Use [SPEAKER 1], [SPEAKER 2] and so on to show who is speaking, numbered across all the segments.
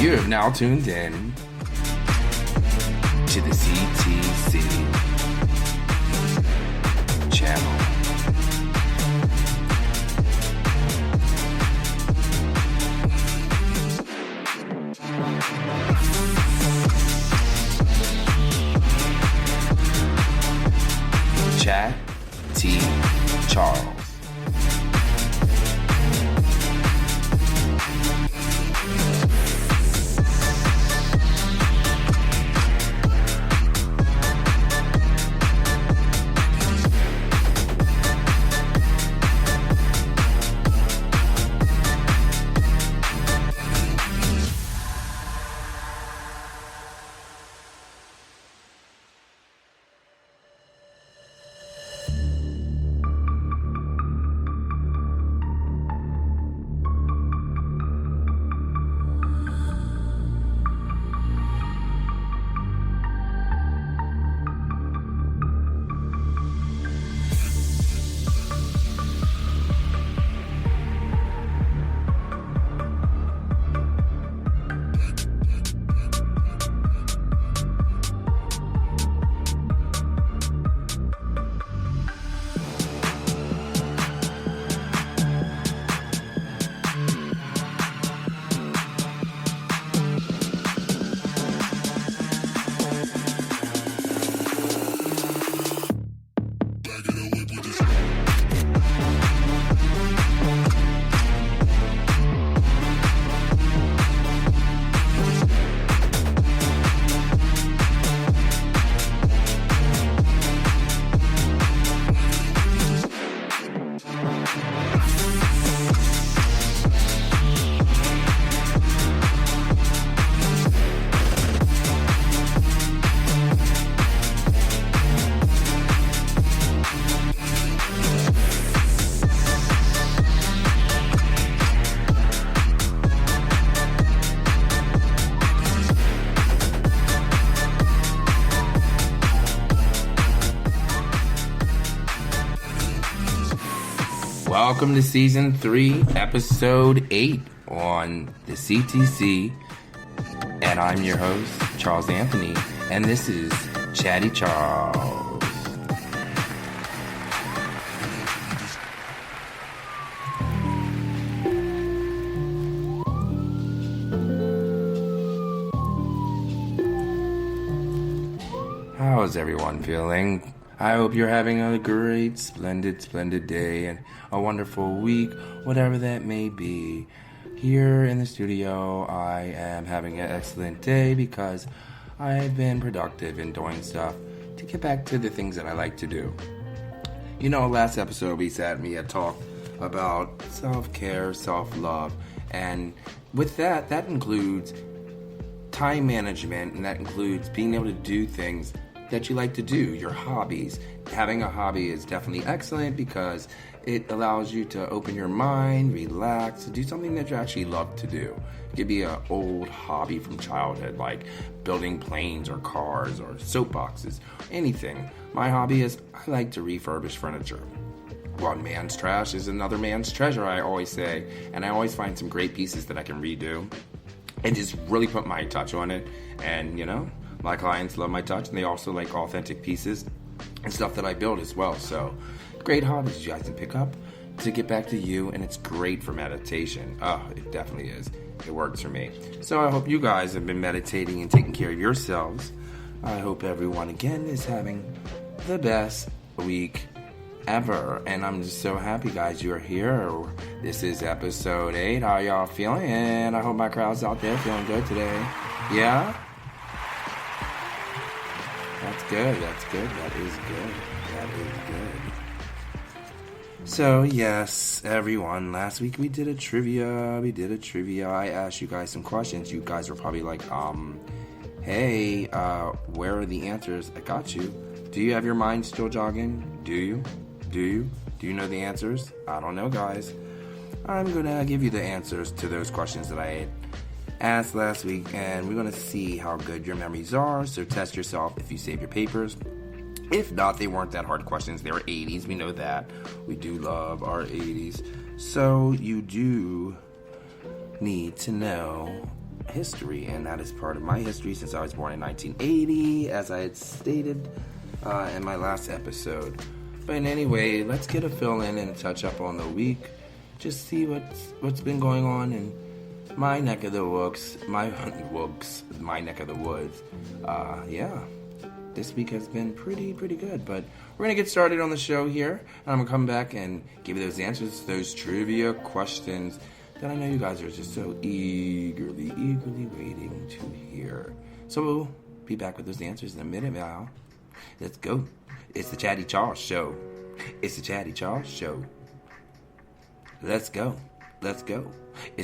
[SPEAKER 1] You have now tuned in to the CTC channel. Chat T. Charles. Welcome to Season 3, Episode 8 on the CTC, and I'm your host, Charles Anthony, and this is Chatty Charles. How's everyone feeling? I hope you're having a great, splendid day and a wonderful week, whatever that may be. Here in the studio, I am having an excellent day because I've been productive in doing stuff to get back to the things that I like to do. You know, last episode we had talked about self-care, self-love, and with that includes time management, and that includes being able to do things that you like to do, your hobbies. Having a hobby is definitely excellent because it allows you to open your mind, relax, do something that you actually love to do. It could be an old hobby from childhood, like building planes or cars or soapboxes, anything. My hobby is I like to refurbish furniture. One man's trash is another man's treasure, I always say, and I always find some great pieces that I can redo and just really put my touch on it. And you know, my clients love my touch, and they also like authentic pieces and stuff that I build as well. So, great hobbies you guys can pick up to get back to you, and it's great for meditation. Oh, it definitely is. It works for me. So I hope you guys have been meditating and taking care of yourselves. I hope everyone, again, is having the best week ever. And I'm just so happy, guys, you're here. This is episode 8. How y'all feeling? And I hope my crowd's out there feeling good today. Yeah? That's good. That is good. So, yes, everyone, last week we did a trivia. I asked you guys some questions. You guys were probably like, hey, where are the answers? I got you. Do you have your mind still jogging? Do you? Do you know the answers? I don't know, guys. I'm going to give you the answers to those questions that I asked last week, and we're going to see how good your memories are. So test yourself if you save your papers. If not, they weren't that hard questions. They were 80s. We know that. We do love our 80s. So you do need to know history, and that is part of my history since I was born in 1980, as I had stated in my last episode. But anyway, let's get a fill in and touch up on the week. Just see what's been going on in my neck of the woods, my neck of the woods. This week has been pretty good. But we're gonna get started on the show here, and I'm gonna come back and give you those answers to those trivia questions that I know you guys are just so eagerly waiting to hear. So we'll be back with those answers in a minute now. Let's go. It's the Chatty Charles Show. It's the Chatty Charles Show. Let's go. It's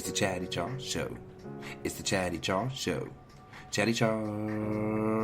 [SPEAKER 1] the Chatty Charles Show. It's the Chatty Charles Show. Chatty Charles.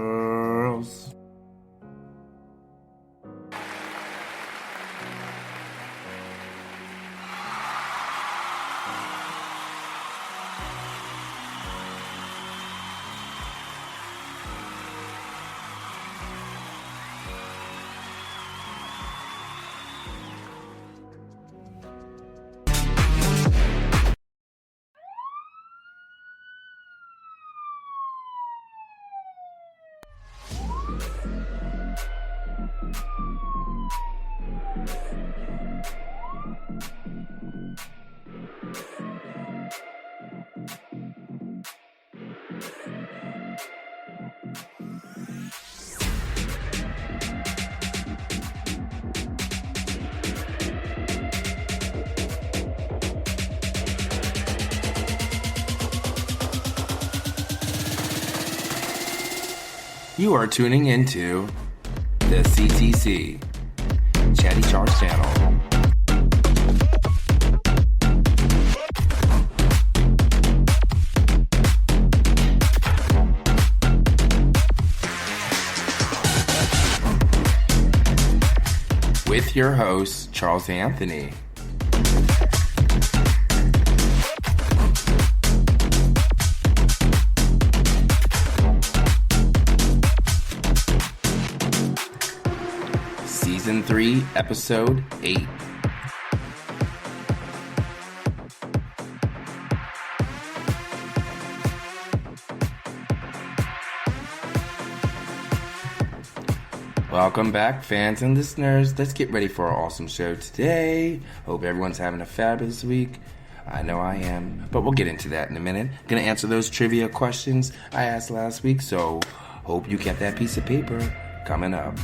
[SPEAKER 1] You are tuning into the CTC, Chatty Charles channel. With your host, Charles Anthony. Season 3, Episode 8. Welcome back, fans and listeners. Let's get ready for our awesome show today. Hope everyone's having a fabulous week. I know I am, but we'll get into that in a minute. Gonna answer those trivia questions I asked last week, so hope you kept that piece of paper. Coming up.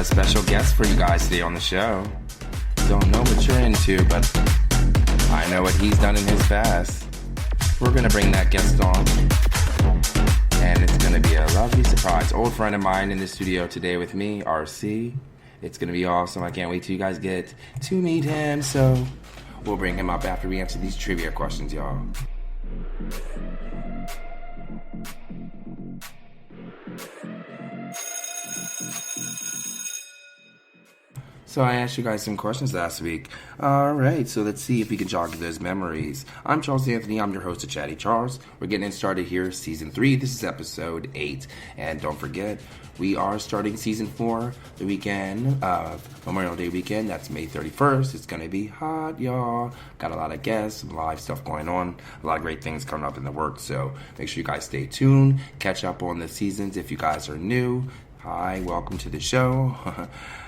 [SPEAKER 1] Special guest for you guys today on the show. Don't know what you're into, but I know what he's done in his past. We're gonna bring that guest on, and it's gonna be a lovely surprise. Old friend of mine in the studio today with me, RC. It's gonna be awesome. I can't wait till you guys get to meet him. So we'll bring him up after we answer these trivia questions, y'all. So I asked you guys some questions last week. Alright, so let's see if we can jog those memories. I'm Charles Anthony, I'm your host of Chatty Charles. We're getting it started here, Season 3. This is Episode 8. And don't forget, we are starting Season 4 the weekend of Memorial Day weekend. That's May 31st. It's going to be hot, y'all. Got a lot of guests, some live stuff going on. A lot of great things coming up in the works. So make sure you guys stay tuned. Catch up on the seasons if you guys are new. Hi, welcome to the show.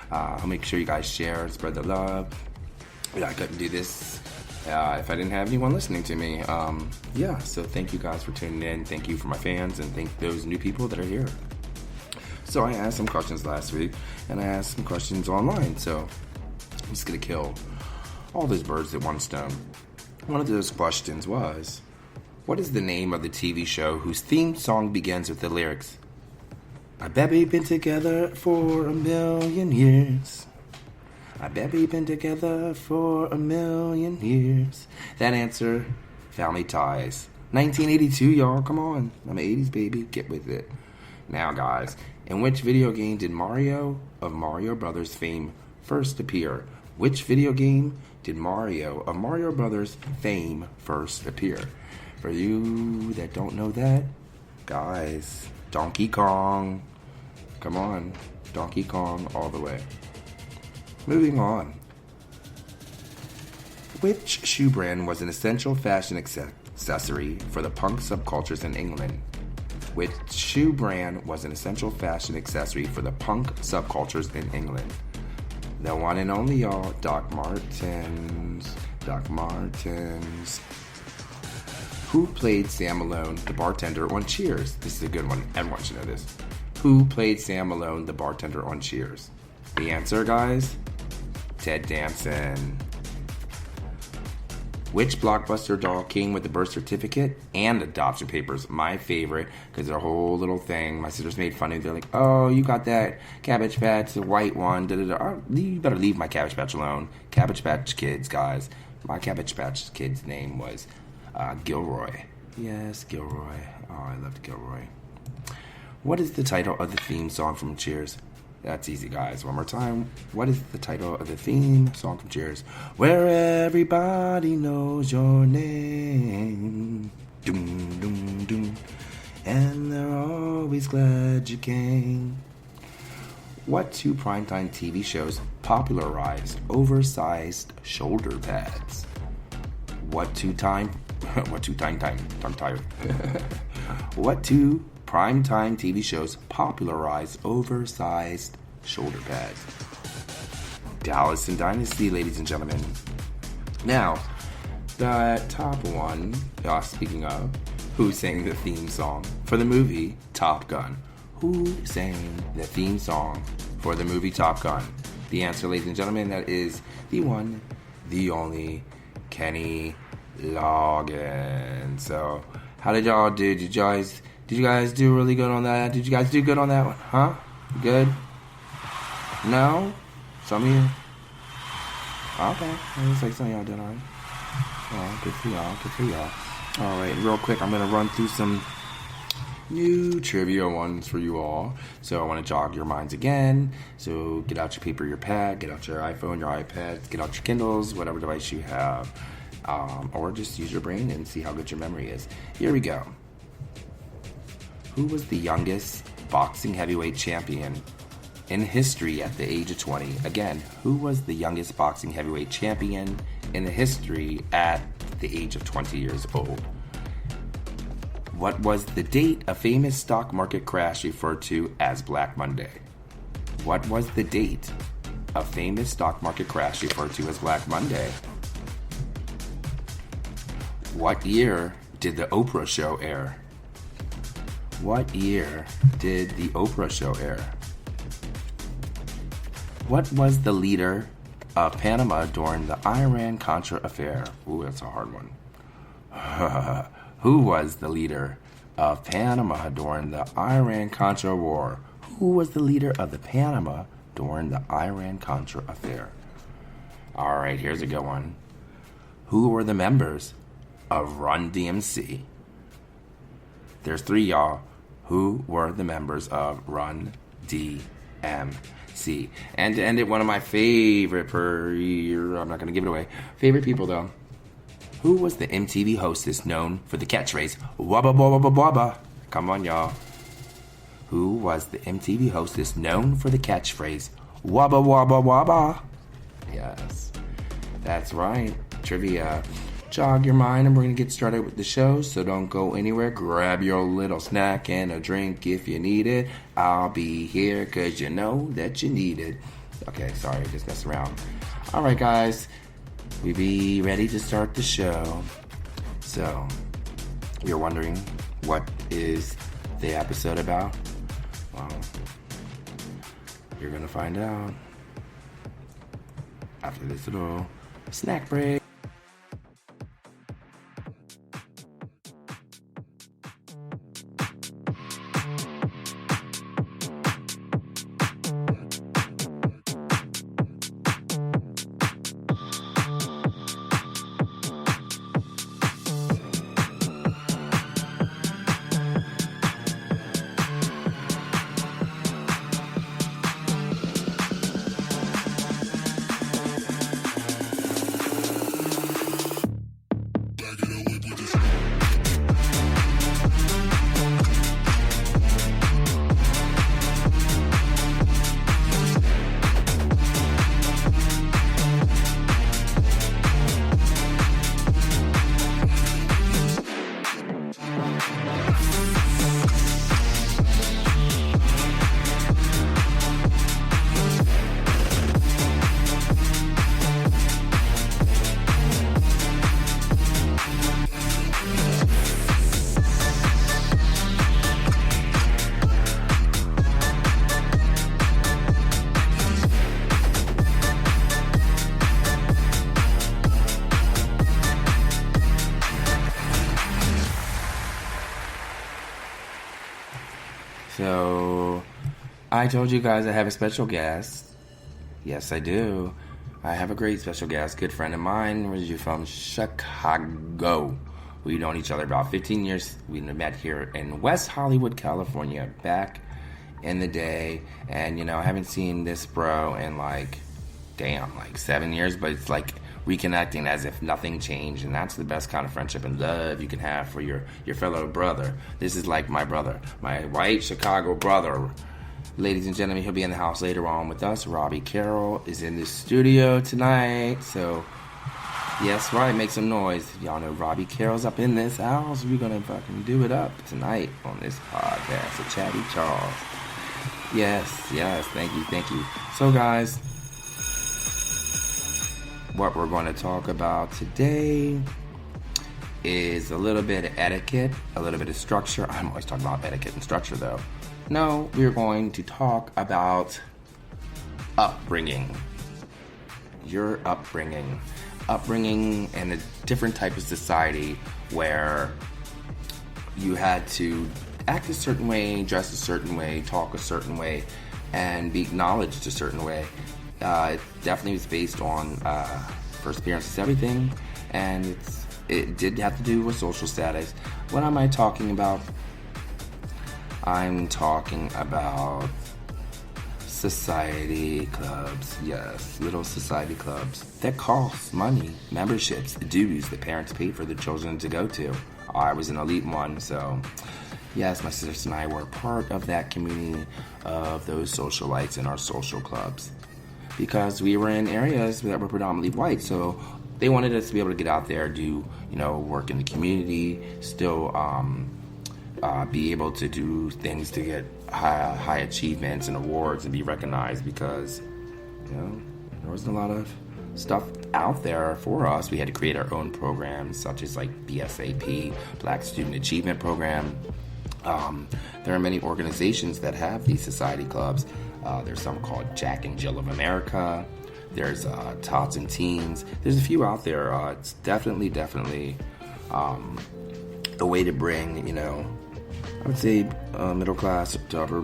[SPEAKER 1] I'll make sure you guys share and spread the love. I couldn't do this if I didn't have anyone listening to me. So thank you guys for tuning in. Thank you for my fans, and thank those new people that are here. So I asked some questions last week, and I asked some questions online. So I'm just going to kill all those birds at one stone. One of those questions was, what is the name of the TV show whose theme song begins with the lyrics, I bet we've been together for 1,000,000 years. I bet we've been together for a million years. That answer, Family Ties. 1982, y'all. Come on. I'm an 80s baby. Get with it. Now, guys, in which video game did Mario of Mario Brothers fame first appear? Which video game did Mario of Mario Brothers fame first appear? For you that don't know that, guys, Donkey Kong. Come on. Donkey Kong all the way. Moving on. Which shoe brand was an essential fashion accessory for the punk subcultures in England? Which shoe brand was an essential fashion accessory for the punk subcultures in England? The one and only, y'all, Doc Martens. Doc Martens. Who played Sam Malone, the bartender, on Cheers? This is a good one. Everyone should know this. Who played Sam Malone, the bartender, on Cheers? The answer, guys? Ted Danson. Which Blockbuster doll came with the birth certificate and adoption papers? My favorite, because their whole little thing. My sisters made fun of me. They're like, oh, you got that Cabbage Patch, the white one. Oh, you better leave my Cabbage Patch alone. Cabbage Patch Kids, guys. My Cabbage Patch Kid's name was Gilroy. Yes, Gilroy. Oh, I loved Gilroy. What is the title of the theme song from Cheers? That's easy, guys. One more time. What is the title of the theme song from Cheers? Where everybody knows your name. Doom, doom, doom. And they're always glad you came. What two primetime TV shows popularized oversized shoulder pads? What two primetime TV shows popularized oversized shoulder pads? Dallas and Dynasty, ladies and gentlemen. Now, the top one, speaking of, who sang the theme song for the movie Top Gun? Who sang the theme song for the movie Top Gun? The answer, ladies and gentlemen, that is the one, the only, Kenny Loggins. So, how did y'all do? Did you guys do really good on that? Did you guys do good on that one? Huh? Good? No? Some of you? Okay. It looks like some of y'all did alright. Oh, good for y'all. Good for y'all. Alright, real quick, I'm going to run through some new trivia ones for you all. So I want to jog your minds again. So get out your paper, your pad, get out your iPhone, your iPad, get out your Kindles, whatever device you have. Or just use your brain and see how good your memory is. Here we go. Who was the youngest boxing heavyweight champion in history at the age of 20? Again, who was the youngest boxing heavyweight champion in the history at the age of 20 years old? What was the date a famous stock market crash referred to as Black Monday? What was the date a famous stock market crash referred to as Black Monday? What year did the Oprah show air? What year did the Oprah show air? What was the leader of Panama during the Iran-Contra affair? Ooh, that's a hard one. Who was the leader of Panama during the Iran-Contra war? Who was the leader of the Panama during the Iran-Contra affair? All right, here's a good one. Who were the members of Run DMC? There's three, y'all. Who were the members of Run DMC? And to end it, one of my favorite I'm not going to give it away. Favorite people, though. Who was the MTV hostess known for the catchphrase, wabba wabba wabba wabba? Come on, y'all. Who was the MTV hostess known for the catchphrase, wabba wabba wabba? Yes, that's right. Trivia. Jog your mind, and we're going to get started with the show, so don't go anywhere. Grab your little snack and a drink if you need it. I'll be here because you know that you need it. Okay, sorry, just messing around. All right, guys, we be ready to start the show. So, you're wondering, what is the episode about? Well, you're going to find out after this little snack break. I told you guys I have a special guest. Yes, I do. I have a great special guest, good friend of mine. Where are you from? Chicago. We've known each other about 15 years. We met here in West Hollywood, California, back in the day. And, I haven't seen this bro in like 7 years, but it's like reconnecting as if nothing changed. And that's the best kind of friendship and love you can have for your fellow brother. This is like my brother, my white Chicago brother. Ladies and gentlemen, he'll be in the house later on with us. Robbie Carrol is in the studio tonight. So, yes, right, make some noise. Y'all know Robbie Carroll's up in this house. We're going to fucking do it up tonight on this podcast of Chatty Charles. Yes, thank you. So, guys, what we're going to talk about today is a little bit of etiquette, a little bit of structure. I'm always talking about etiquette and structure, though. No, we're going to talk about upbringing. Your upbringing. Upbringing in a different type of society where you had to act a certain way, dress a certain way, talk a certain way, and be acknowledged a certain way. It definitely was based on first appearances, everything, and it did have to do with social status. What am I talking about? I'm talking about society clubs. Yes, little society clubs that cost money, memberships, dues that parents pay for their children to go to. I was an elite one, so yes, my sisters and I were part of that community of those socialites in our social clubs because we were in areas that were predominantly white, so they wanted us to be able to get out there, do work in the community, still be able to do things to get high achievements and awards and be recognized because there wasn't a lot of stuff out there for us. We had to create our own programs such as like BSAP, Black Student Achievement Program. There are many organizations that have these society clubs. There's some called Jack and Jill of America. There's Tots and Teens. There's a few out there. It's definitely a way to bring, I would say middle class to upper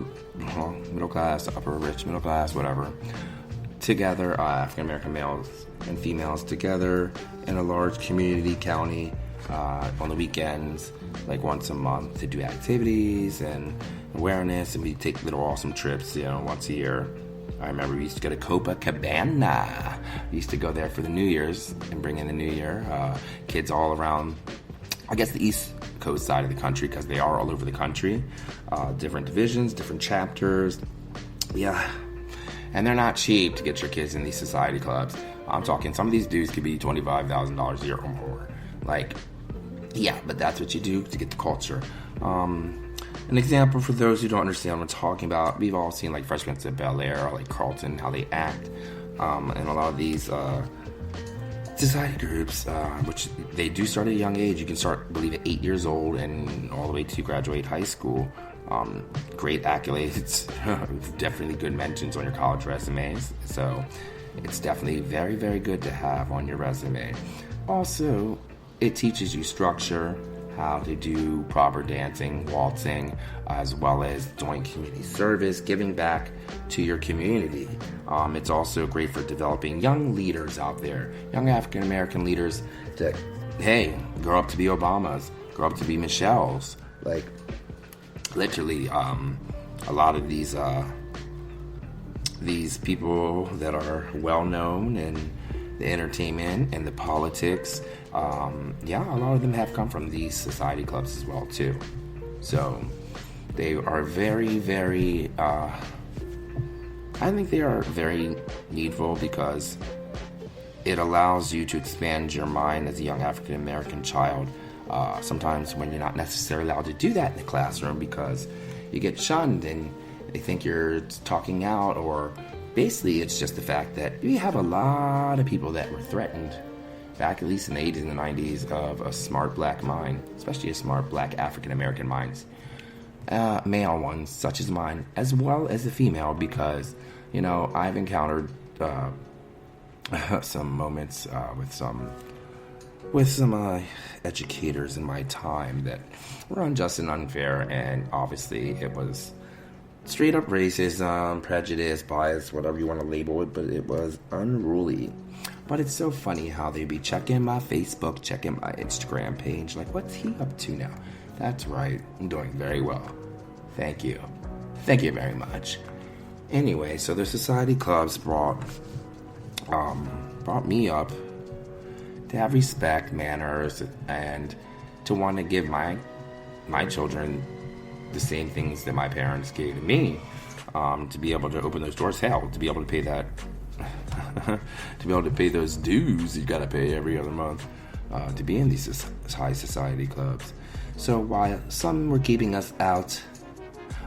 [SPEAKER 1] rich, middle class, whatever, together, African American males and females together in a large community county on the weekends, like once a month, to do activities and awareness, and we take little awesome trips, once a year. I remember we used to go to Copacabana. We used to go there for the New Year's and bring in the New Year. Kids all around, I guess, the East Coast side of the country, because they are all over the country. Different divisions, different chapters. Yeah. And they're not cheap to get your kids in these society clubs. I'm talking, some of these dues could be $25,000 a year or more. But that's what you do to get the culture. An example for those who don't understand what I'm talking about, we've all seen like Fresh Prince of Bel-Air or like Carlton, how they act. And a lot of these society groups, which they do start at a young age. You can start, I believe, at 8 years old and all the way to graduate high school. Great accolades, definitely good mentions on your college resumes. So it's definitely very, very good to have on your resume. Also, it teaches you structure, how to do proper dancing, waltzing, as well as doing community service, giving back to your community. It's also great for developing young leaders out there, young African American leaders that, hey, grow up to be Obamas, grow up to be Michelles. Like, literally, a lot of these people that are well known in the entertainment and the politics, a lot of them have come from these society clubs as well too. So they are very, very, I think they are very needful because it allows you to expand your mind as a young African American child. Sometimes when you're not necessarily allowed to do that in the classroom because you get shunned and they think you're talking out, or basically it's just the fact that we have a lot of people that were threatened back at least in the 80s and the 90s of a smart black mind, especially a smart black African American minds. Male ones such as mine, as well as the female, because I've encountered some moments with some educators in my time that were unjust and unfair, and obviously it was straight up racism, prejudice, bias, whatever you want to label it, but it was unruly. But it's so funny how they be checking my Facebook, checking my Instagram page, like, what's he up to now? That's right, I'm doing very well. Thank you. Thank you very much. Anyway, so the society clubs brought me up to have respect, manners, and to want to give my children the same things that my parents gave to me, to be able to open those doors. Hell, to be able to pay that, to be able to pay those dues you gotta pay every other month, to be in these high society clubs. So while some were keeping us out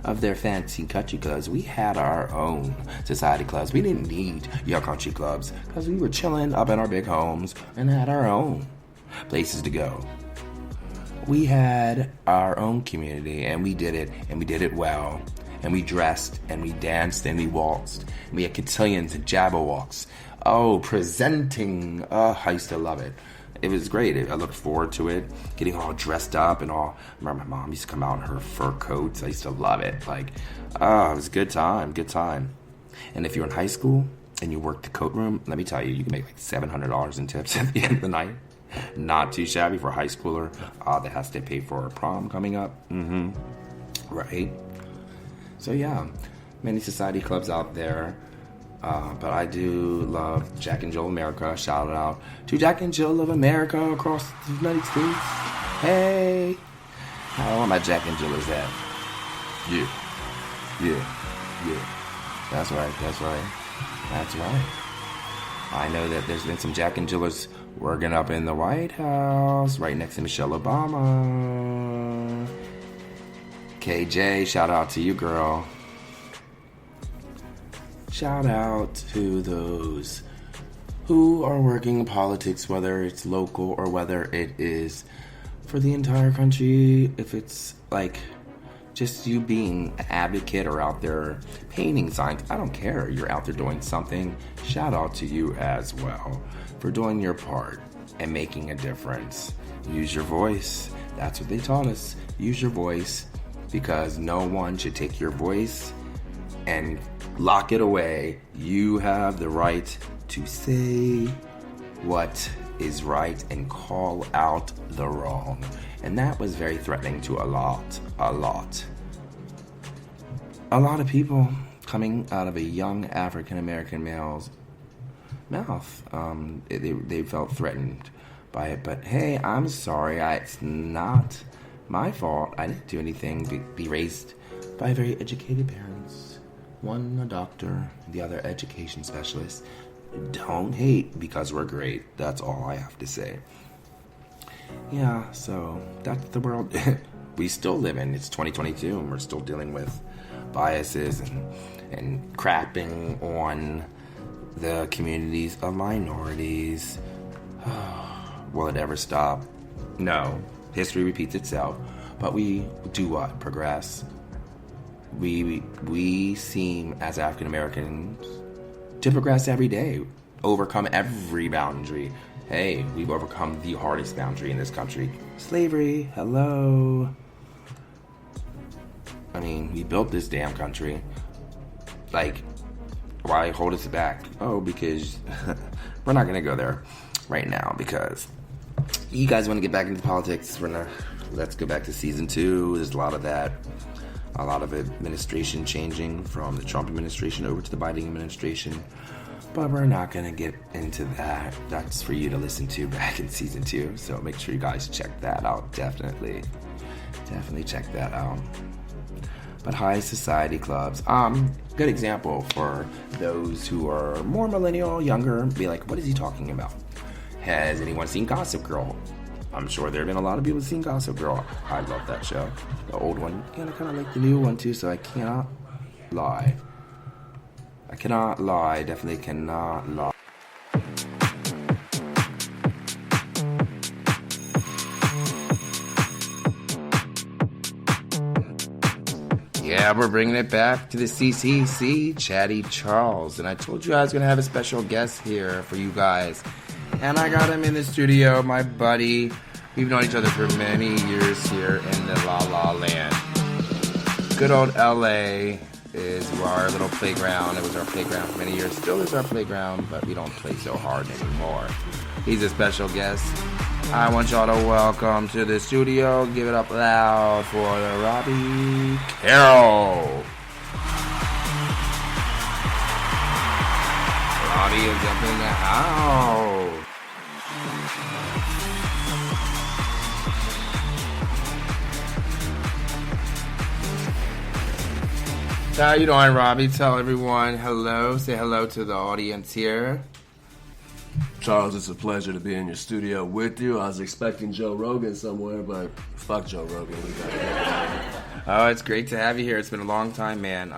[SPEAKER 1] of their fancy country clubs, we had our own society clubs. We didn't need your country clubs because we were chilling up in our big homes and had our own places to go. We had our own community, and we did it well. And we dressed, and we danced, and we waltzed. And we had cotillions and jabberwocks. Oh, presenting. Oh, I used to love it. It was great. I looked forward to it, getting all dressed up and all. I remember my mom used to come out in her fur coats. I used to love it. Like, oh, it was a good time. And if you're in high school and you worked the coat room, let me tell you, you can make like $700 in tips at the end of the night. Not too shabby for a high schooler that has to pay for a prom coming up. Right? So yeah, many society clubs out there. But I do love Jack and Jill America. Shout out to Jack and Jill of America across the United States. Hey! How are my Jack and Jillers at? Yeah. That's right. I know that there's been some Jack and Jillers working up in the White House, right next to Michelle Obama. KJ, shout out to you, girl. Shout out to those who are working in politics, whether it's local or whether it is for the entire country. If it's like just you being an advocate or out there painting signs, I don't care. You're out there doing something. Shout out to you as well for doing your part and making a difference. Use your voice. That's what they taught us. Use your voice, because no one should take your voice and lock it away. You have the right to say what is right and call out the wrong. And that was very threatening to a lot of people coming out of a young African American male's mouth. They felt threatened by it. But hey, I'm sorry. It's not my fault. I didn't do anything. Be raised by very educated parents. One a doctor, the other education specialist. Don't hate because we're great. That's all I have to say. Yeah, so that's the world we still live in. It's 2022 and we're still dealing with biases and crapping on the communities of minorities. Will it ever stop? No. History repeats itself. But we do what? Progress. We seem, as African Americans, to progress every day, overcome every boundary. Hey, we've overcome the hardest boundary in this country. Slavery, hello. I mean, we built this damn country. Like, why hold us back? Oh, because we're not going to go there right now, because you guys want to get back into politics. Let's go back to season 2. There's a lot of that. A lot of administration changing from the Trump administration over to the Biden administration. But we're not going to get into that. That's for you to listen to back in season 2. So make sure you guys check that out. Definitely check that out. But high society clubs. Good example for those who are more millennial, younger. Be like, what is he talking about? Has anyone seen Gossip Girl? I'm sure there have been a lot of people who've seen Gossip Girl. I love that show. The old one. And I kind of like the new one too, so I cannot lie. Definitely cannot lie. Yeah, we're bringing it back to the CCC, Chatty Charles. And I told you I was going to have a special guest here for you guys. And I got him in the studio, my buddy. We've known each other for many years here in the La La Land. Good old LA. is our little playground. It was our playground for many years. Still is our playground, but we don't play so hard anymore. He's a special guest. I want y'all to welcome to the studio. Give it up loud for Robbie Carrol. Robbie is up in the house. How you doing, Robbie? Tell everyone hello. Say hello to the audience here.
[SPEAKER 2] Charles, it's a pleasure to be in your studio with you. I was expecting Joe Rogan somewhere, but fuck Joe Rogan. We got it.
[SPEAKER 1] Oh, it's great to have you here. It's been a long time, man.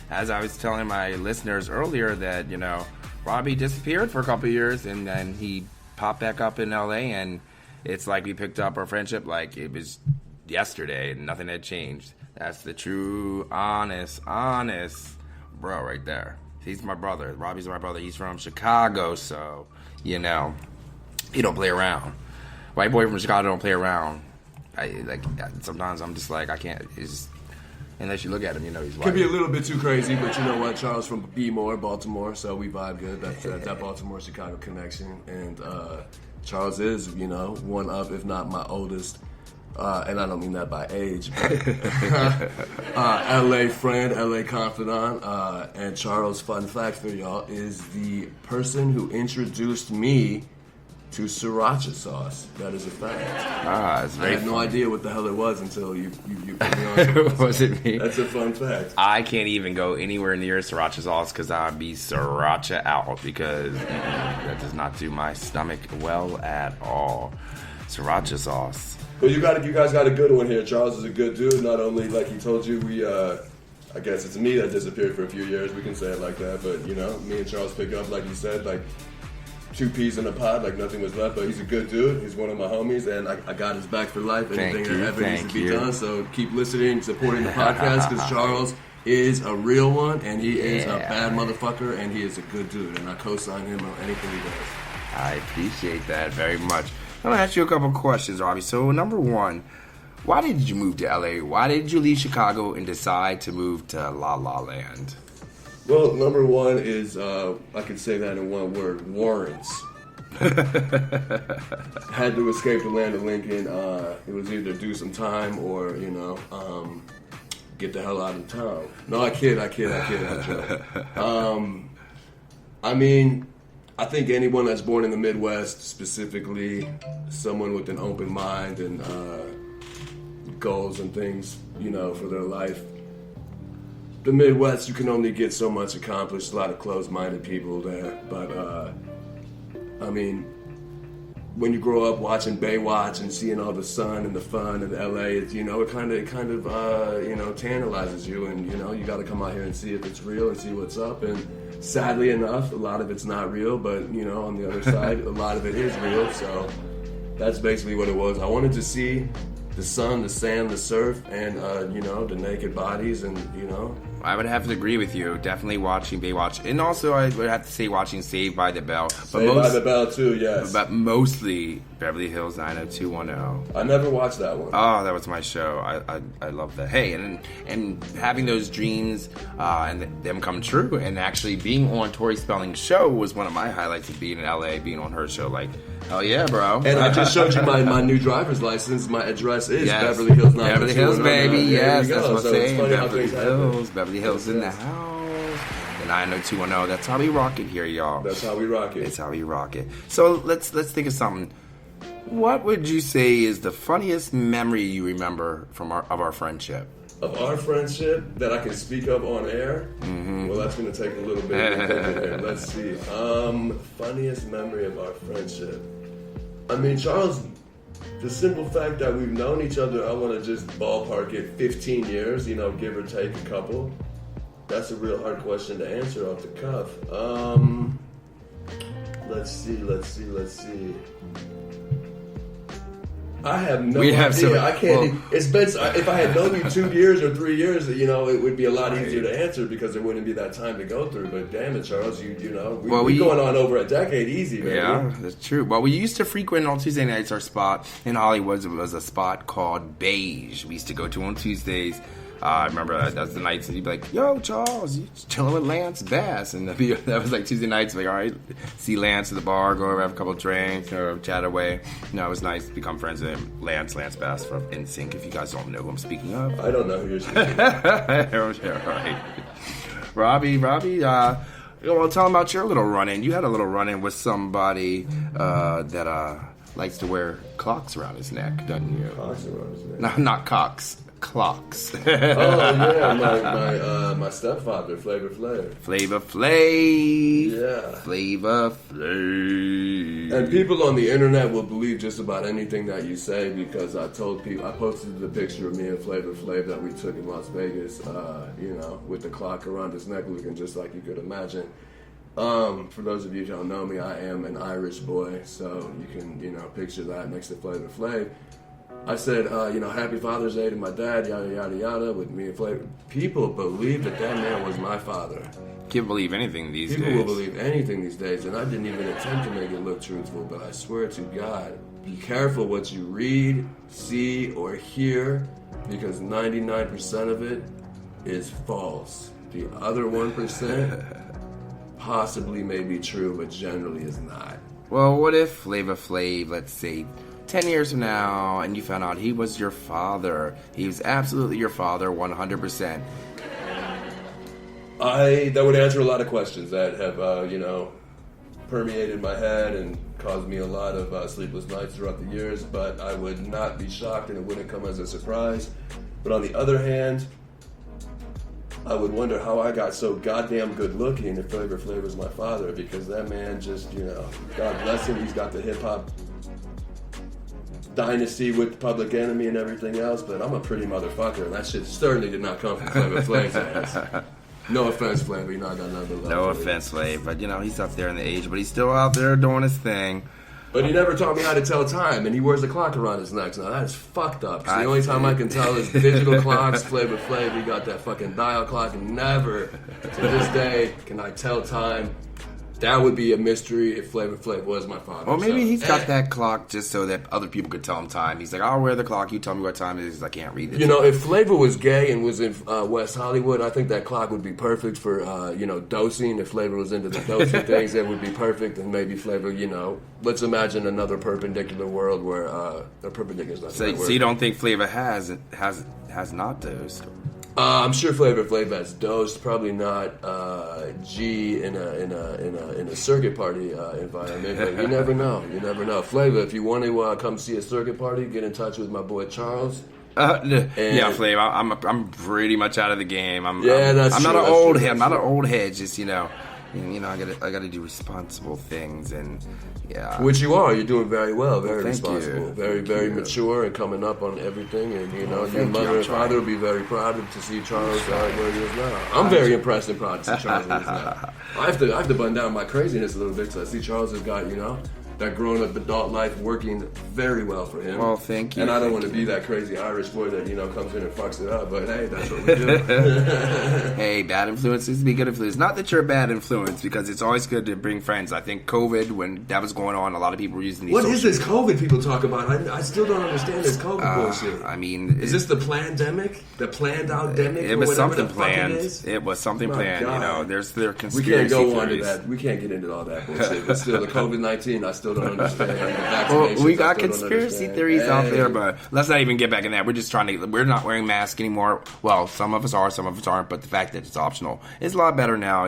[SPEAKER 1] As I was telling my listeners earlier that, Robbie disappeared for a couple of years, and then he popped back up in L.A., and it's like we picked up our friendship like it was yesterday, and nothing had changed. That's the true, honest bro right there. He's my brother. Robbie's my brother. He's from Chicago, so, he don't play around. White boy from Chicago don't play around. Sometimes I'm just like, I can't, it's just, unless you look at him, he's white.
[SPEAKER 2] Could be a little bit too crazy, but you know what? Charles from B-More, Baltimore, so we vibe good. That Baltimore-Chicago connection. And Charles is, one of, if not my oldest, and I don't mean that by age, but LA friend, LA confidant, and Charles, fun fact for y'all, is the person who introduced me to sriracha sauce. That is a fact.
[SPEAKER 1] It's very
[SPEAKER 2] I had no idea what the hell it was until you put me on to it.
[SPEAKER 1] Was it me?
[SPEAKER 2] That's a fun fact.
[SPEAKER 1] I can't even go anywhere near sriracha sauce because I'd be sriracha out because that does not do my stomach well at all. Sriracha sauce.
[SPEAKER 2] Well, you guys got a good one here. Charles is a good dude. Not only, like he told you, I guess it's me that disappeared for a few years. We can say it like that. But, me and Charles pick up, like you said, like 2 peas in a pod, like nothing was left. But he's a good dude. He's one of my homies, and I got his back for life. Anything that ever needs to be done. So keep listening, supporting the podcast, because Charles is a real one, and he is a bad motherfucker, and he is a good dude. And I co-sign him on anything he does.
[SPEAKER 1] I appreciate that very much. I'm going to ask you a couple of questions, Robbie. So, number one, why did you move to L.A.? Why did you leave Chicago and decide to move to La La Land?
[SPEAKER 2] Well, number one is, I could say that in one word, warrants. Had to escape the land of Lincoln. It was either do some time or, get the hell out of town. No, I kid. I joke. I think anyone that's born in the Midwest, specifically someone with an open mind and goals and things, for their life. The Midwest, you can only get so much accomplished. A lot of closed-minded people there. But, when you grow up watching Baywatch and seeing all the sun and the fun in L.A., it's, it kind of tantalizes you. And, you got to come out here and see if it's real and see what's up. And sadly enough, a lot of it's not real, but, on the other side, a lot of it is real. So that's basically what it was. I wanted to see the sun, the sand, the surf, and, the naked bodies and,
[SPEAKER 1] I would have to agree with you. Definitely watching Baywatch. And also, I would have to say watching Saved by the Bell.
[SPEAKER 2] Saved by the Bell, too, yes.
[SPEAKER 1] But mostly Beverly Hills 90210.
[SPEAKER 2] I never watched that one.
[SPEAKER 1] Oh, that was my show. I love that. Hey, and having those dreams and them come true and actually being on Tori Spelling's show was one of my highlights of being in LA, being on her show. Like, hell yeah, bro.
[SPEAKER 2] And I just showed you my new driver's license. My address is Beverly Hills 90210.
[SPEAKER 1] Beverly Hills, baby. Yes, that's what I'm saying. Beverly Hills in the house. The 90210. That's how we rock it here, y'all.
[SPEAKER 2] That's how we rock it.
[SPEAKER 1] That's how we rock it. So let's think of something. What would you say is the funniest memory you remember of our friendship?
[SPEAKER 2] Of our friendship that I can speak of on air? Mm-hmm. Well, that's going to take a little bit. Let's see. Funniest memory of our friendship. Charles, the simple fact that we've known each other, I want to just ballpark it 15 years, give or take a couple. That's a real hard question to answer off the cuff. Let's see. I have no idea. I can't. It's been. If I had known you 2 years or 3 years, it would be a lot easier to answer because there wouldn't be that time to go through. But damn it, Charles, we're going on over a decade easy, man.
[SPEAKER 1] Yeah, that's true. Well, we used to frequent on Tuesday nights. Our spot in Hollywood was a spot called Beige. We used to go to on Tuesdays. I remember that's the nights that he'd be like, "Yo, Charles, you chilling with Lance Bass," and that was like Tuesday nights. Like, all right, see Lance at the bar, go over, have a couple of drinks, or chat away. It was nice to become friends with him. Lance Bass from NSYNC. If you guys don't know who I'm speaking of,
[SPEAKER 2] I don't know who you're speaking of.
[SPEAKER 1] Right. Robbie. Well, tell him about your little run-in. You had a little run-in with somebody that likes to wear clocks around his neck, doesn't you?
[SPEAKER 2] Clocks around his neck.
[SPEAKER 1] No, not cocks. Clocks.
[SPEAKER 2] Oh yeah, my stepfather, Flavor Flav.
[SPEAKER 1] Flavor Flav.
[SPEAKER 2] Yeah.
[SPEAKER 1] Flavor Flav.
[SPEAKER 2] And people on the internet will believe just about anything that you say because I told people, I posted the picture of me and Flavor Flav that we took in Las Vegas, with the clock around his neck looking just like you could imagine. For those of you who don't know me, I am an Irish boy, so you can, picture that next to Flavor Flav. I said, Happy Father's Day to my dad, yada, yada, yada, with me and Flavor. People believe that man was my father.
[SPEAKER 1] Can't believe anything these days.
[SPEAKER 2] People will believe anything these days, and I didn't even attempt to make it look truthful, but I swear to God, be careful what you read, see, or hear, because 99% of it is false. The other 1% possibly may be true, but generally is not.
[SPEAKER 1] Well, what if Flavor Flav, let's say, 10 years from now, and you found out he was your father? He was absolutely your father, 100%.
[SPEAKER 2] That would answer a lot of questions that have, permeated my head and caused me a lot of sleepless nights throughout the years, but I would not be shocked and it wouldn't come as a surprise. But on the other hand, I would wonder how I got so goddamn good looking if Flavor Flav was my father, because that man just, God bless him, he's got the hip-hop dynasty with Public Enemy and everything else, but I'm a pretty motherfucker, and that shit certainly did not come from Flavor Flav's ass. No offense, Flavor, I got nothing but love.
[SPEAKER 1] No offense, Flav, but he's up there in the age, but he's still out there doing his thing.
[SPEAKER 2] But he never taught me how to tell time, and he wears a clock around his neck. Now that's fucked up. The only time I can tell is digital clocks. Flavor Flav, he got that fucking dial clock, and never to this day can I tell time. That would be a mystery if Flavor Flav was my father.
[SPEAKER 1] Well, maybe he's got that clock just so that other people could tell him time. He's like, I'll wear the clock. You tell me what time it is. I can't read it.
[SPEAKER 2] If Flavor was gay and was in West Hollywood, I think that clock would be perfect for, dosing. If Flavor was into the dosing things, it would be perfect. And maybe Flavor, let's imagine another perpendicular world where a perpendicular is not the right word.
[SPEAKER 1] So you don't think Flavor has not dosed?
[SPEAKER 2] I'm sure Flavor Flav has dosed, probably not G in a circuit party environment, but you never know. Flavor, if you want to come see a circuit party, get in touch with my boy Charles.
[SPEAKER 1] Yeah, Flav, I'm pretty much out of the game. I'm
[SPEAKER 2] that's
[SPEAKER 1] not
[SPEAKER 2] true,
[SPEAKER 1] an old
[SPEAKER 2] true,
[SPEAKER 1] head. I'm not an old head. Just I gotta do responsible things, and yeah.
[SPEAKER 2] Which you are. You're doing very well. Very responsible.
[SPEAKER 1] You.
[SPEAKER 2] Very mature and coming up on everything. And your mother and father will be very proud to see Charles where he is now. I'm very impressed and proud to see Charles where he is now. I have to button down my craziness a little bit because I see Charles has got that grown-up adult life working very well for him.
[SPEAKER 1] Well, thank you.
[SPEAKER 2] And I don't want to be that crazy Irish boy that comes in and fucks it up. But hey, that's what we do.
[SPEAKER 1] Hey, bad influences be good influence. Not that you're a bad influence, because it's always good to bring friends. I think COVID, when that was going on, a lot of people were using these.
[SPEAKER 2] What is this COVID people talk about? I still don't understand this COVID bullshit.
[SPEAKER 1] I mean,
[SPEAKER 2] is this the pandemic? The planned outdemic?
[SPEAKER 1] It was something planned. It was something planned.
[SPEAKER 2] God.
[SPEAKER 1] There are conspiracy
[SPEAKER 2] We can't go
[SPEAKER 1] theories.
[SPEAKER 2] on to that. We can't get into all that bullshit. But still, the COVID-19, I still don't understand.
[SPEAKER 1] Well, we got conspiracy theories out there, but let's not even get back in that. We're just we're not wearing masks anymore. Well, some of us are, some of us aren't, but the fact that it's optional is a lot better now.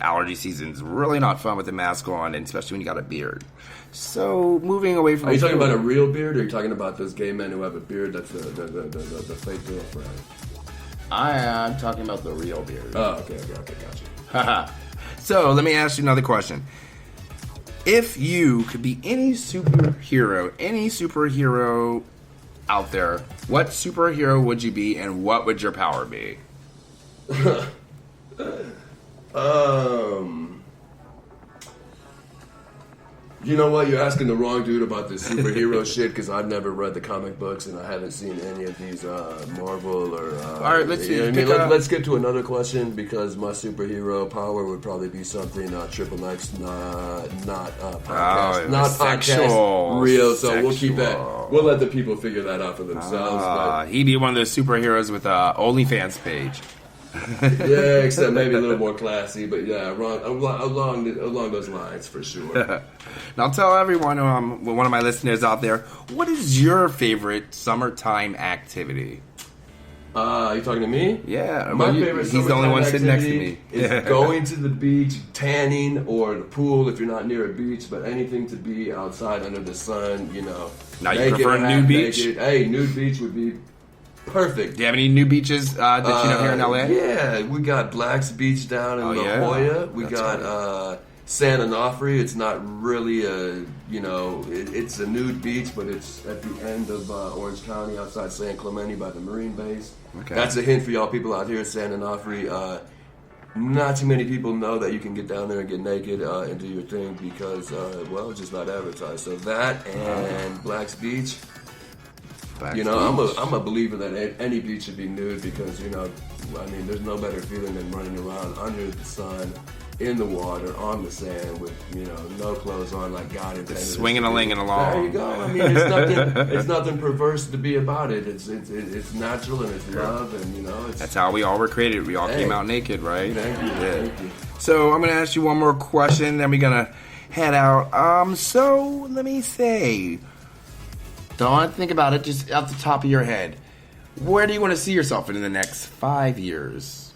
[SPEAKER 1] Allergy season's really not fun with the mask on, and especially when you got a beard. So, moving away from...
[SPEAKER 2] Are you talking about a real beard, or are you talking about those gay men who have a beard that's the fake girlfriend?
[SPEAKER 1] I'm talking about the real beard.
[SPEAKER 2] Oh, okay, gotcha.
[SPEAKER 1] So, let me ask you another question. If you could be any superhero out there, what superhero would you be, and what would your power be?
[SPEAKER 2] You know what? You're asking the wrong dude about this superhero shit because I've never read the comic books and I haven't seen any of these Marvel or.
[SPEAKER 1] All right, let's see.
[SPEAKER 2] Let's get to another question because my superhero power would probably be something Triple X, not podcast, not podcast, real. So we'll keep that. We'll let the people figure that out for themselves.
[SPEAKER 1] He'd be one of those superheroes with OnlyFans page.
[SPEAKER 2] Yeah, except maybe a little more classy, but yeah, along those lines for sure.
[SPEAKER 1] Now tell everyone, one of my listeners out there, what is your favorite summertime activity?
[SPEAKER 2] You talking to me?
[SPEAKER 1] Yeah,
[SPEAKER 2] my favorite.
[SPEAKER 1] He's the only one sitting next to me.
[SPEAKER 2] Is going to the beach, tanning, or the pool if you're not near a beach. But anything to be outside under the sun, you know.
[SPEAKER 1] Now you prefer nude beach?
[SPEAKER 2] Hey, nude beach would be perfect.
[SPEAKER 1] Do you have any new beaches that you know here in LA?
[SPEAKER 2] Yeah, we got Black's Beach down in La Jolla. We got San Onofre. It's not really it's a nude beach, but it's at the end of Orange County outside San Clemente by the Marine base. Okay. That's a hint for y'all people out here, San Onofre. Not too many people know that you can get down there and get naked and do your thing because, it's just not advertised. So that and Black's Beach. I'm a believer that any beach should be nude because, there's no better feeling than running around under the sun, in the water, on the sand with, no clothes on like God intended.
[SPEAKER 1] Swinging a ling and along.
[SPEAKER 2] There you go. It's nothing perverse to be about it. It's natural and it's love and,
[SPEAKER 1] That's how we all were created. We all came out naked, right?
[SPEAKER 2] Thank you.
[SPEAKER 1] Yeah.
[SPEAKER 2] Thank you.
[SPEAKER 1] So I'm going to ask you one more question, then we're going to head out. So let me say... Don't think about it, just off the top of your head. Where do you want to see yourself in the next 5 years?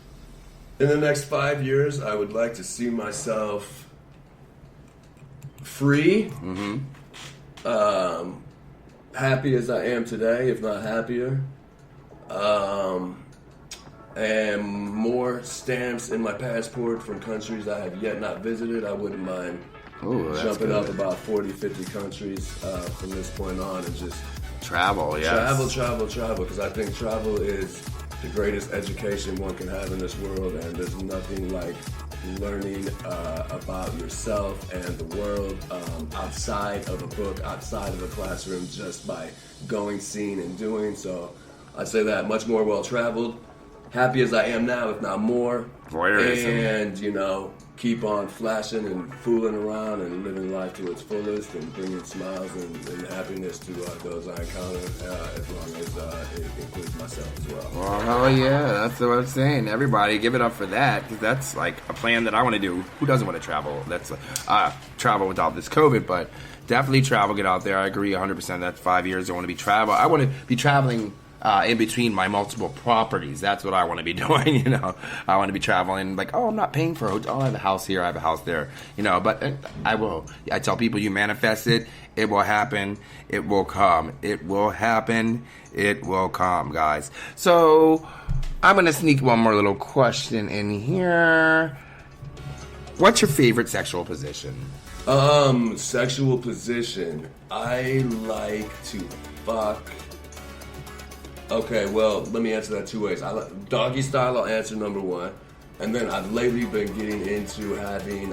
[SPEAKER 2] In the next 5 years, I would like to see myself free, happy as I am today, if not happier, and more stamps in my passport from countries I have yet not visited. I wouldn't mind jumping up about 40, 50 countries from this point on and just
[SPEAKER 1] travel,
[SPEAKER 2] travel, because I think travel is the greatest education one can have in this world, and there's nothing like learning about yourself and the world outside of a book, outside of a classroom, just by going, seeing, and doing. So I'd say that much more well-traveled, happy as I am now, if not more, and, keep on flashing and fooling around and living life to its fullest and bringing smiles and happiness to those I encounter, as long as it includes myself as well.
[SPEAKER 1] Well, yeah, that's what I'm saying. Everybody, give it up for that, because that's like a plan that I want to do. Who doesn't want to travel? That's travel without this COVID, but definitely travel, get out there. I agree 100%. That's 5 years. I want to be travel. I want to be traveling in between my multiple properties. That's what I want to be doing, I want to be traveling like, I'm not paying for a hotel. I have a house here, I have a house there, but I will. I tell people, you manifest it, it will happen, it will come. It will happen, it will come, guys. So I'm going to sneak one more little question in here. What's your favorite sexual position?
[SPEAKER 2] Sexual position. I like to fuck. Okay, well, let me answer that two ways. Doggy style, I'll answer number one. And then I've lately been getting into having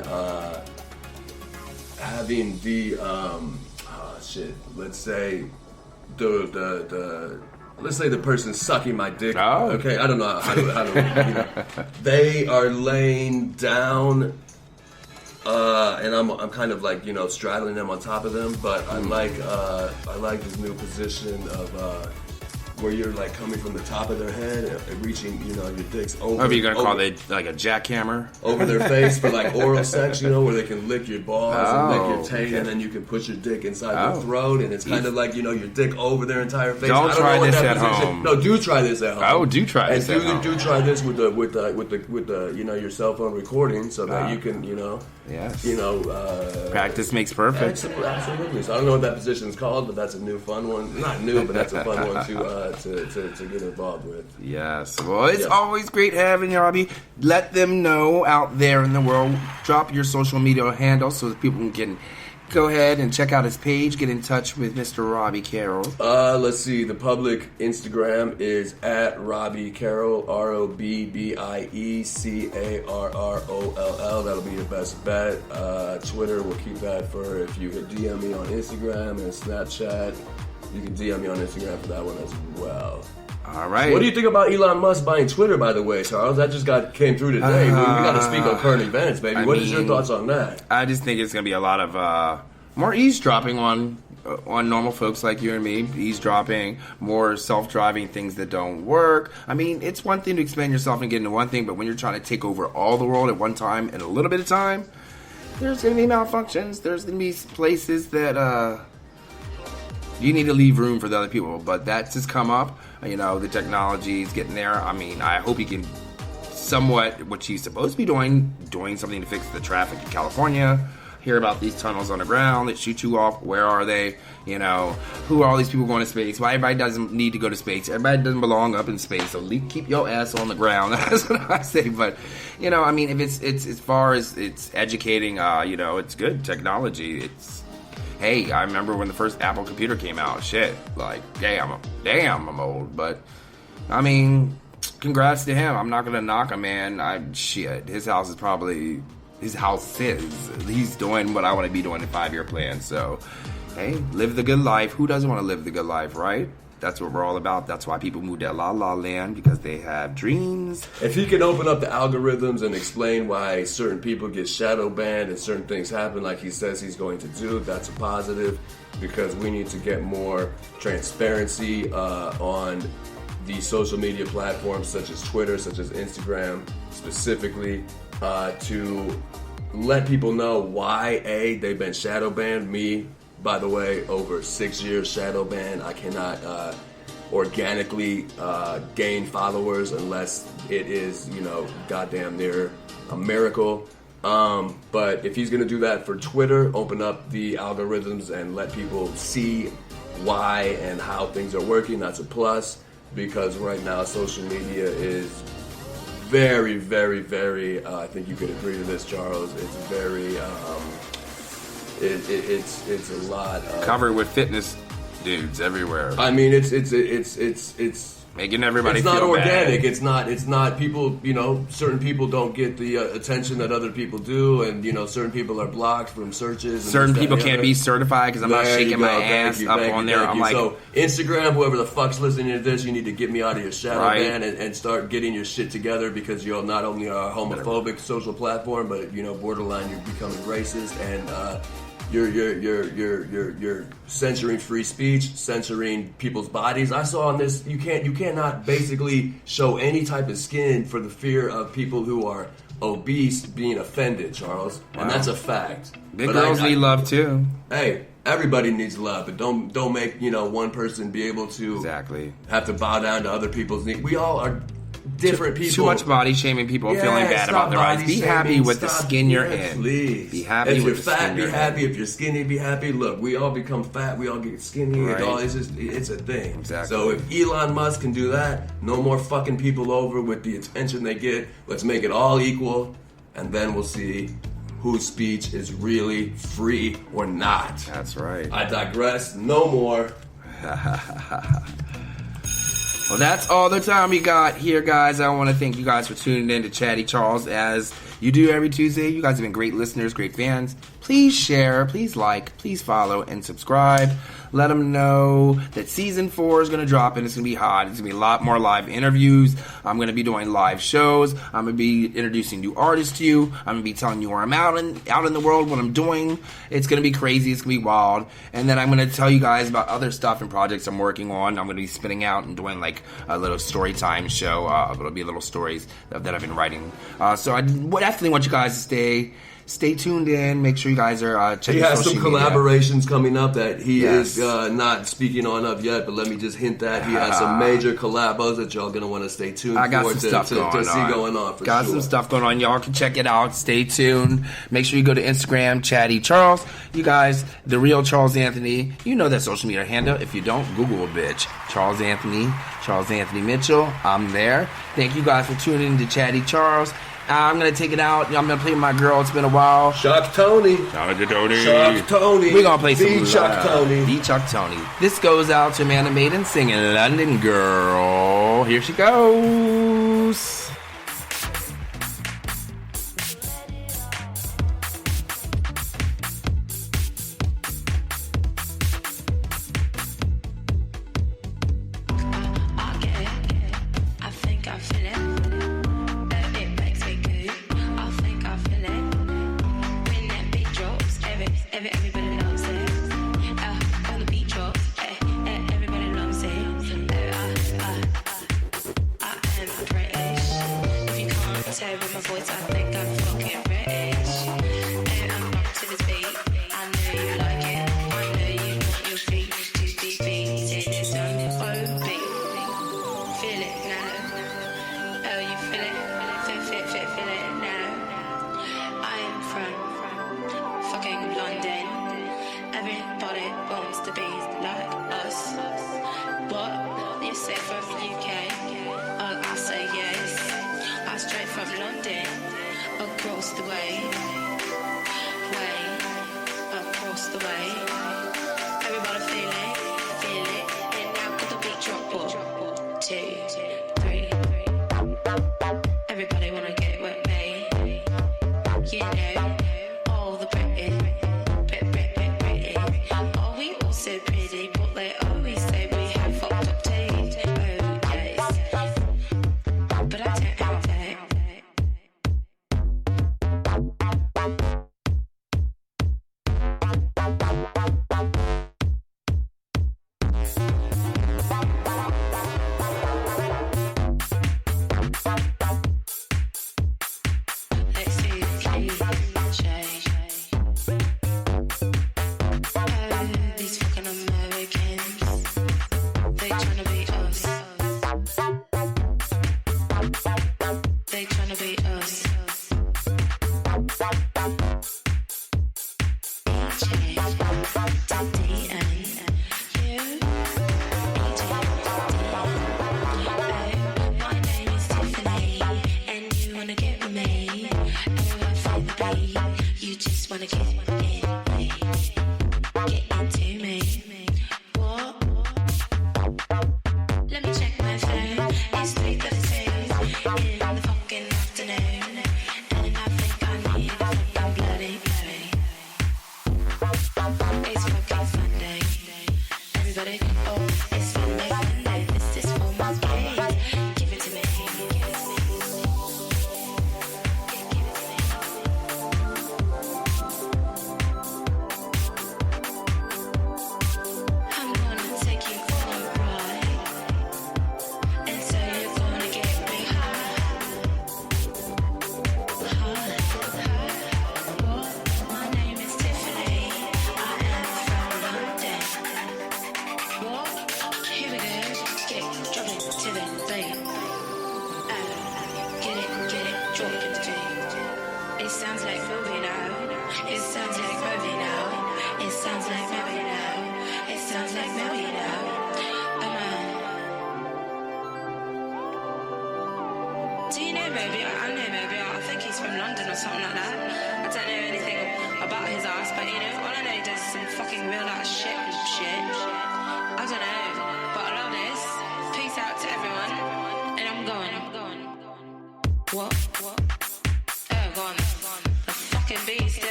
[SPEAKER 2] let's say the person sucking my dick.
[SPEAKER 1] Oh.
[SPEAKER 2] Okay, I don't know how to they are laying down, and I'm kind of like, straddling them on top of them, but I like this new position of where you're like coming from the top of their head and reaching, your dick's over.
[SPEAKER 1] Are you gonna call it like a jackhammer?
[SPEAKER 2] Over their face for like oral sex, where they can lick your balls and lick your taint, and then you can push your dick inside their throat, and it's kind of like, your dick over their entire face.
[SPEAKER 1] Don't try this at home.
[SPEAKER 2] No, do try this at home.
[SPEAKER 1] Oh, do try this at home.
[SPEAKER 2] Do try this with the your cell phone recording, so that you can,
[SPEAKER 1] Yes.
[SPEAKER 2] Practice
[SPEAKER 1] makes perfect.
[SPEAKER 2] Absolutely. So I don't know what that position is called, but that's a new fun one. Not new, but that's a fun one to get involved with.
[SPEAKER 1] Yes. Well, it's always great having you, Robbie. Let them know out there in the world. Drop your social media handle so that people can go ahead and check out his page. Get in touch with Mr. Robbie Carrol.
[SPEAKER 2] Let's see. The public Instagram is at Robbie Carrol, ROBBIECARROLL. That'll be your best bet. Twitter, we'll keep that for if you could DM me on Instagram and Snapchat. You can DM me on Instagram for that one as well.
[SPEAKER 1] All right.
[SPEAKER 2] What do you think about Elon Musk buying Twitter, by the way, Charles? That just came through today. We got to speak on current events, baby. What is your thoughts on that?
[SPEAKER 1] I just think it's going to be a lot of more eavesdropping on normal folks like you and me. Eavesdropping, more self-driving things that don't work. I mean, it's one thing to expand yourself and get into one thing, but when you're trying to take over all the world at one time in a little bit of time, there's going to be malfunctions. There's going to be places that you need to leave room for the other people. But that's just come up. You know, the technology is getting there. I mean, I hope he can somewhat, what he's supposed to be doing something to fix the traffic in California. Hear about these tunnels underground that shoot you off. Where are they? You know, who are all these people going to space? Why everybody doesn't need to go to space? Everybody doesn't belong up in space. So keep your ass on the ground. That's what I say. But, you know, I mean, if it's as far as it's educating, you know, it's good technology. Hey, I remember when the first Apple computer came out. Shit, like, damn, I'm old. But, I mean, congrats to him. I'm not going to knock him, man. His house is he's doing what I want to be doing in a 5-year plan. So, hey, live the good life. Who doesn't want to live the good life, right? That's what we're all about. That's why people move to La La Land, because they have dreams.
[SPEAKER 2] If he can open up the algorithms and explain why certain people get shadow banned and certain things happen like he says he's going to do, that's a positive, because we need to get more transparency on the social media platforms such as Twitter, such as Instagram specifically, to let people know why, they've been shadow banned. Me, by the way, over 6 years shadow banned. I cannot organically gain followers unless it is, you know, goddamn near a miracle. But if he's going to do that for Twitter, open up the algorithms and let people see why and how things are working, that's a plus, because right now social media is very, very, very, I think you could agree to this, Charles, it's very... It's a lot of,
[SPEAKER 1] covered with fitness dudes everywhere.
[SPEAKER 2] I mean, it's
[SPEAKER 1] making everybody.
[SPEAKER 2] It's not
[SPEAKER 1] feel
[SPEAKER 2] organic.
[SPEAKER 1] bad.
[SPEAKER 2] It's not people. You know, certain people don't get the attention that other people do, and you know, certain people are blocked from searches. And
[SPEAKER 1] certain people can't be certified because I'm not shaking my ass up on there. I'm like,
[SPEAKER 2] so Instagram, whoever the fuck's listening to this, you need to get me out of your shadow ban and start getting your shit together, because you're not only a homophobic social platform, but you know, borderline, you're becoming racist and. You're censoring free speech, censoring people's bodies. I saw on this, you cannot basically show any type of skin for the fear of people who are obese being offended, Charles. Wow. And that's a fact.
[SPEAKER 1] Big girls need love too.
[SPEAKER 2] Hey, everybody needs love, but don't make, you know, one person be able to have to bow down to other people's needs. We all are different people.
[SPEAKER 1] Too much body shaming people, feeling bad about their eyes. Be happy with the skin you're in.
[SPEAKER 2] Please.
[SPEAKER 1] Be happy
[SPEAKER 2] if
[SPEAKER 1] with
[SPEAKER 2] you're
[SPEAKER 1] the
[SPEAKER 2] fat,
[SPEAKER 1] skin
[SPEAKER 2] be
[SPEAKER 1] you're
[SPEAKER 2] happy.
[SPEAKER 1] in.
[SPEAKER 2] If you're skinny, be happy. Look, we all become fat. We all get skinny.
[SPEAKER 1] Right.
[SPEAKER 2] It's a thing.
[SPEAKER 1] Exactly.
[SPEAKER 2] So if Elon Musk can do that, no more fucking people over with the attention they get. Let's make it all equal, and then we'll see whose speech is really free or not.
[SPEAKER 1] That's right.
[SPEAKER 2] I digress. No more.
[SPEAKER 1] Well, that's all the time we got here, guys. I want to thank you guys for tuning in to Chatty Charles, as you do every Tuesday. You guys have been great listeners, great fans. Please share, please like, please follow, and subscribe. Let them know that Season 4 is going to drop, and it's going to be hot. It's going to be a lot more live interviews. I'm going to be doing live shows. I'm going to be introducing new artists to you. I'm going to be telling you where I'm out in the world, what I'm doing. It's going to be crazy. It's going to be wild. And then I'm going to tell you guys about other stuff and projects I'm working on. I'm going to be spinning out and doing like a little story time show. It'll be little stories that I've been writing. So I definitely want you guys to stay tuned in. Make sure you guys are checking social media. He has some collaborations
[SPEAKER 2] coming up that he is not speaking on yet, but let me just hint that he has some major collabos that y'all going to want to stay tuned for.
[SPEAKER 1] I got some stuff going
[SPEAKER 2] on.
[SPEAKER 1] Got some stuff going on. Y'all can check it out. Stay tuned. Make sure you go to Instagram, Chatty Charles. You guys, the real Charles Anthony. You know that social media handle. If you don't, Google a bitch. Charles Anthony Mitchell. I'm there. Thank you guys for tuning in to Chatty Charles. I'm gonna take it out. I'm gonna play with my girl. It's been a while.
[SPEAKER 2] Shock Tony.
[SPEAKER 1] Shout out to Tony.
[SPEAKER 2] Shock Tony.
[SPEAKER 1] We're gonna play some
[SPEAKER 2] The Chuck Tony.
[SPEAKER 1] The Chuck Tony. This goes out to Amanda Maiden singing London Girl. Here she goes.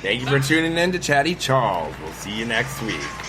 [SPEAKER 1] Thank you for tuning in to Chatty Charles. We'll see you next week.